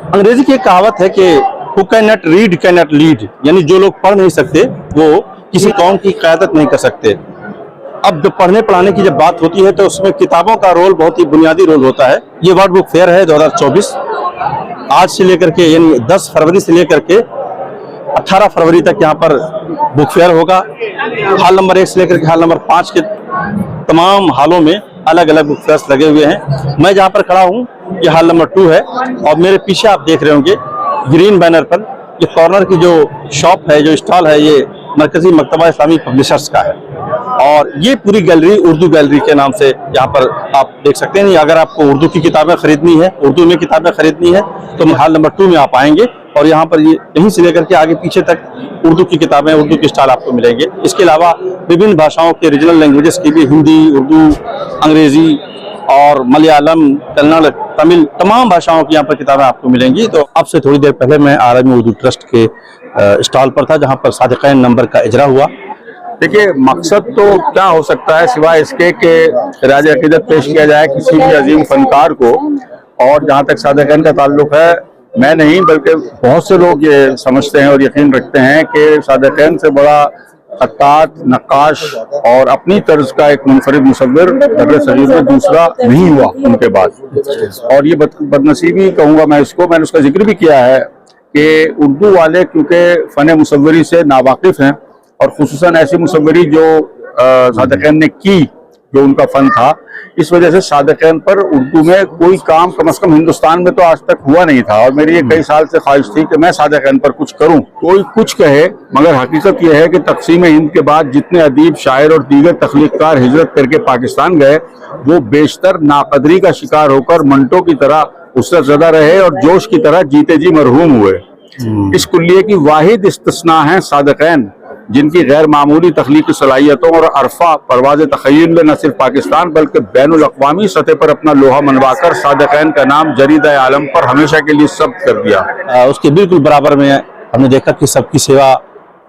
अंग्रेजी की एक कहावत है कि who can not read can not lead, यानी जो लोग पढ़ नहीं सकते वो किसी कौम की क़यादत नहीं कर सकते। अब जब पढ़ने पढ़ाने की जब बात होती है तो उसमें किताबों का रोल बहुत ही बुनियादी रोल होता है। ये वर्ल्ड बुक फेयर है 2024, आज से लेकर के यानी 10 फरवरी से लेकर के 18 फरवरी तक यहाँ पर बुक फेयर होगा। हाल नंबर 1 से लेकर के हाल नंबर 5 के तमाम हालों में अलग अलग बुक फेयर्स लगे हुए हैं। मैं जहाँ पर खड़ा हूँ ये हाल नंबर 2 है और मेरे पीछे आप देख रहे होंगे ग्रीन बैनर पर ये कॉर्नर की जो शॉप है, जो स्टॉल है, ये मरकजी मकतबा इस्लामी पब्लिशर्स का है और ये पूरी गैलरी उर्दू गैलरी के नाम से यहाँ पर आप देख सकते हैं। अगर आपको उर्दू की किताबें खरीदनी है, उर्दू में किताबें खरीदनी है तो हाल नंबर 2 में आप आएंगे और यहाँ पर ये यहीं से लेकर के आगे पीछे तक उर्दू की किताबें, उर्दू के स्टॉल आपको मिलेंगे। इसके अलावा विभिन्न भाषाओं के रीजनल लैंग्वेजेस की भी, हिंदी, उर्दू, अंग्रेजी और मलयालम, कन्नड़, तमिल, तमाम भाषाओं की यहाँ पर किताबें आपको मिलेंगी। तो आपसे थोड़ी देर पहले मैं आलमी उर्दू ट्रस्ट के स्टॉल पर था जहाँ पर सादिक़ैन नंबर का इजरा हुआ। देखिए, मकसद तो क्या हो सकता है सिवाय इसके कि राज अकीदत पेश किया जाए किसी भी अजीम फनकार को। और जहाँ तक सादिक़ैन का ताल्लुक है, मैं नहीं बल्कि बहुत से लोग ये समझते हैं और यकीन रखते हैं कि सादिक़ैन से बड़ा खत्तात, नक्काश और अपनी तर्ज का एक मुनफरिद मुसव्विर दर्रे सगीर में दूसरा नहीं हुआ उनके बाद। और ये बदनसीबी कहूँगा मैं इसको, मैंने उसका जिक्र भी किया है कि उर्दू वाले क्योंकि फ़न मुसव्वरी से नावाकिफ़ हैं और खुसूसन ऐसी मुसव्वरी जो सादिक़ैन ने की, जो उनका फ़न था, इस वजह से सादिक़ैन पर उर्दू में कोई काम कम से कम हिंदुस्तान में तो आज तक हुआ नहीं था। और मेरी ये कई साल से ख्वाहिश थी कि मैं सादिक़ैन पर कुछ करूं। कोई कुछ कहे मगर हकीकत यह है कि तक़सीम हिंद के बाद जितने अदीब, शायर और दीगर तख्लीक़कार हिजरत करके पाकिस्तान गए वो बेशतर नाक़दरी का शिकार होकर मंटो की तरह उससे ज़्यादा रहे और जोश की तरह जीते जी मरहूम हुए। इस कुल्लिये की वाहिद इस्तिस्ना है सादिक़ैन, जिनकी गैर मामूली तख्लीकी सलाहियतों और अरफा परवाज़ तख़य्युल में न सिर्फ पाकिस्तान बल्कि बैनुल अक़वामी सतह पर अपना लोहा मनवाकर सादिक़ैन का नाम जरीदा आलम पर हमेशा के लिए सब्त कर दिया। उसके बिल्कुल बराबर में हमने देखा कि सबकी सेवा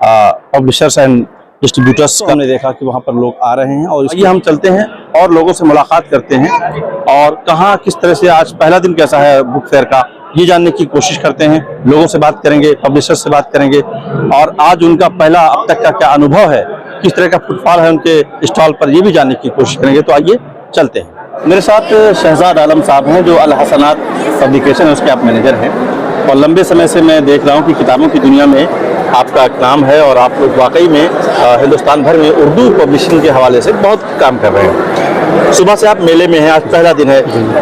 पब्लिशर्स एंड डिस्ट्रीब्यूटर्स का हमने देखा कि वहाँ पर लोग आ रहे हैं और इसलिए हम चलते हैं और लोगों से मुलाकात करते हैं और कहाँ किस तरह से आज पहला दिन कैसा है बुक फेयर का ये जानने की कोशिश करते हैं। लोगों से बात करेंगे, पब्लिशर्स से बात करेंगे और आज उनका पहला अब तक का क्या अनुभव है, किस तरह का फुटफॉल है उनके स्टॉल पर, ये भी जानने की कोशिश करेंगे। तो आइए चलते हैं। मेरे साथ शहजाद आलम साहब हैं जो अल हसनात पब्लिकेशन है उसके आप मैनेजर हैं और लंबे समय से मैं देख रहा हूँ कि किताबों की दुनिया में आपका काम है और आप लोग वाकई में हिंदुस्तान भर में उर्दू पब्लिशिंग के हवाले से बहुत काम कर रहे हैं। सुबह से आप मेले में हैं, आज पहला दिन है,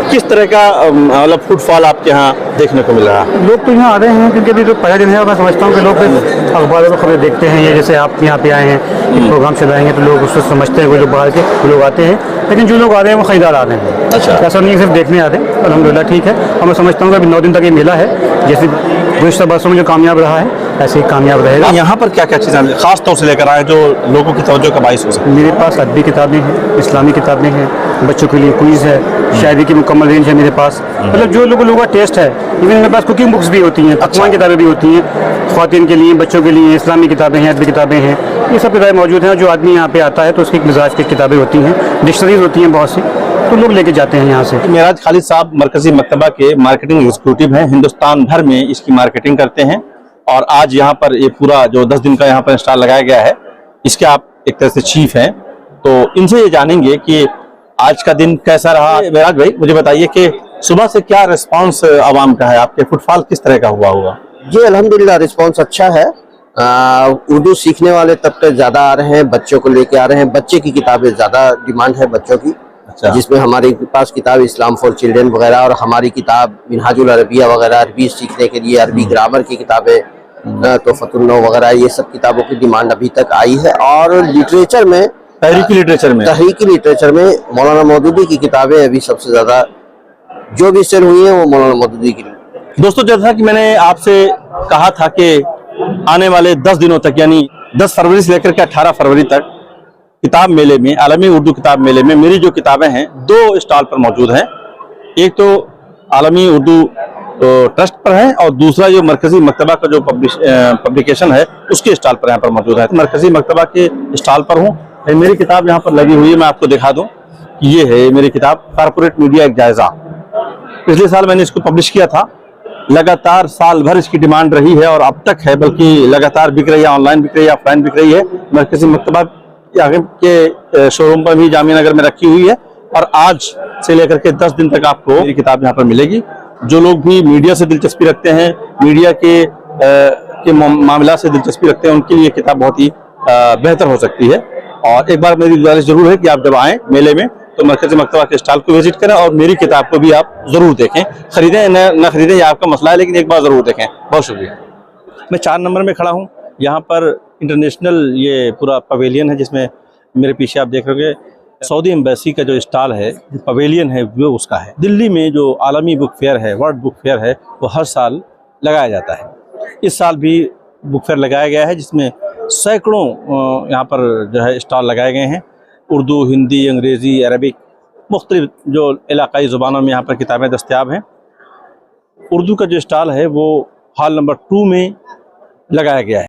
किस तरह का मतलब फुटफॉल आपके यहाँ देखने को मिल रहा है? लोग तो यहाँ आ रहे हैं क्योंकि अभी तो पहला दिन है और मैं समझता हूँ कि लोग अखबारों में खबरें देखते हैं, ये जैसे आप यहाँ पे आए हैं, एक प्रोग्राम चलाएंगे तो लोग उसको समझते हैं, वो जो बाहर के लोग आते हैं, लेकिन जो लोग आ रहे हैं वो खरीदार आ रहे हैं। अच्छा, ऐसा नहीं सिर्फ देखने आ रहे हैं, अल्हम्दुलिल्लाह ठीक है। और मैं समझता हूँ कि अभी 9 दिन तक ये मेला है, जैसे गुज़श्ता बरसों में जो कामयाब रहा है ऐसे ही कामयाब रहेगा। यहाँ पर क्या क्या चीज़ें खास तौर से लेकर आए जो लोगों की तवज्जो का बाइस हो सके? मेरे पास अदबी किताबें हैं, इस्लामी किताबें हैं, बच्चों के लिए क्विज़ है, शायरी की मुकम्मल रेंज है मेरे पास। मतलब जो लोगों का टेस्ट है। इवन मेरे पास कुकिंग बुक्स भी होती हैं, पकवान किताबें भी होती हैं, ख़वातीन के लिए, बच्चों के लिए, इस्लामी किताबें हैं, अदबी किताबें हैं, ये सब किताबें मौजूद हैं। जो आदमी यहाँ पे आता है तो उसकी मिजाज की किताबें होती हैं, डिक्शनरीज होती हैं बहुत सी, तो लोग लेके जाते हैं यहाँ से। मेराज खालिद साहब मरकजी मकतबा के मार्केटिंग एग्जीक्यूटिव हैं, हिंदुस्तान भर में इसकी मार्केटिंग करते हैं और आज यहाँ पर ये पूरा जो 10 दिन का यहाँ पर स्टॉल लगाया गया है इसके आप एक तरह से चीफ हैं, तो इनसे ये जानेंगे कि आज का दिन कैसा रहा। मेराज भाई मुझे बताइए कि सुबह से क्या रिस्पांस आवाम का है, आपके फुटफॉल किस तरह का हुआ होगा? जी अल्हम्दुलिल्लाह रिस्पांस अच्छा है। उर्दू सीखने वाले तबके ज्यादा आ रहे हैं, बच्चों को लेके आ रहे हैं, बच्चे की किताबें ज्यादा डिमांड है बच्चों की। अच्छा। जिसमें हमारे पास किताब इस्लाम फॉर चिल्ड्रन वगैरह और हमारी किताब मिनहाजुल अरबिया वगैरह, अरबी सीखने के लिए अरबी ग्रामर की किताबें, तोहफतुन नौ वगैरह, ये सब किताबों की डिमांड अभी तक आई है। और लिटरेचर में, तहरीकी लिटरेचर में मौलाना मौदूदी की किताबें अभी सबसे ज्यादा जो भी सेल हुई है वो मौलाना मौदूदी की। दोस्तों, जैसा कि मैंने आपसे कहा था कि आने वाले 10 दिनों तक यानी 10 फरवरी से लेकर के 18 फरवरी तक किताब मेले में, आलमी उर्दू किताब मेले में मेरी जो किताबें हैं 2 स्टॉल पर मौजूद हैं। एक तो आलमी उर्दू ट्रस्ट पर है और दूसरा जो मरकजी मकतबा का जो पब्लिकेशन है उसके स्टॉल पर यहाँ पर मौजूद है। मरकजी मकतबा के स्टॉल पर हूँ, मेरी किताब यहाँ पर लगी हुई है। मैं आपको दिखा दूँ कि ये है मेरी किताब कारपोरेट मीडिया एक जायजा। पिछले साल मैंने इसको पब्लिश किया था लगातार साल भर इसकी डिमांड रही है और अब तक है, बल्कि लगातार बिक रही है, ऑनलाइन बिक रही है, ऑफलाइन बिक रही है। मरकजी मकतबा के शोरूम पर भी जामिया नगर में रखी हुई है और आज से लेकर के 10 दिन तक आपको मेरी किताब यहाँ पर मिलेगी। जो लोग भी मीडिया से दिलचस्पी रखते हैं, मीडिया के मामला से दिलचस्पी रखते हैं, उनके लिए किताब बहुत ही बेहतर हो सकती है। और एक बार मेरी गुजारिश जरूर है कि आप जब आएँ मेले में तो मरकजी मकतबा के स्टॉल को विजिट करें और मेरी किताब को भी आप जरूर देखें। खरीदें न खरीदें ये आपका मसला है, लेकिन एक बार जरूर देखें। बहुत शुक्रिया। मैं 4 नंबर में खड़ा हूँ। यहाँ पर इंटरनेशनल ये पूरा पवेलियन है, जिसमें मेरे पीछे आप देख रहे हो सऊदी एम्बेसी का जो स्टॉल है, जो पवेलियन है, वो उसका है। दिल्ली में जो आलमी बुक फेयर है, वर्ल्ड बुक फेयर है, वो हर साल लगाया जाता है। इस साल भी बुक फेयर लगाया गया है, जिसमें सैकड़ों यहाँ पर जो है स्टॉल लगाए गए हैं। उर्दू, हिंदी, अंग्रेज़ी, अरबिक, मुख्तलिफ जो इलाकाई ज़ुबानों में यहाँ पर किताबें दस्तयाब हैं। उर्दू का जो स्टॉल है वो हॉल नंबर 2 में लगाया गया है।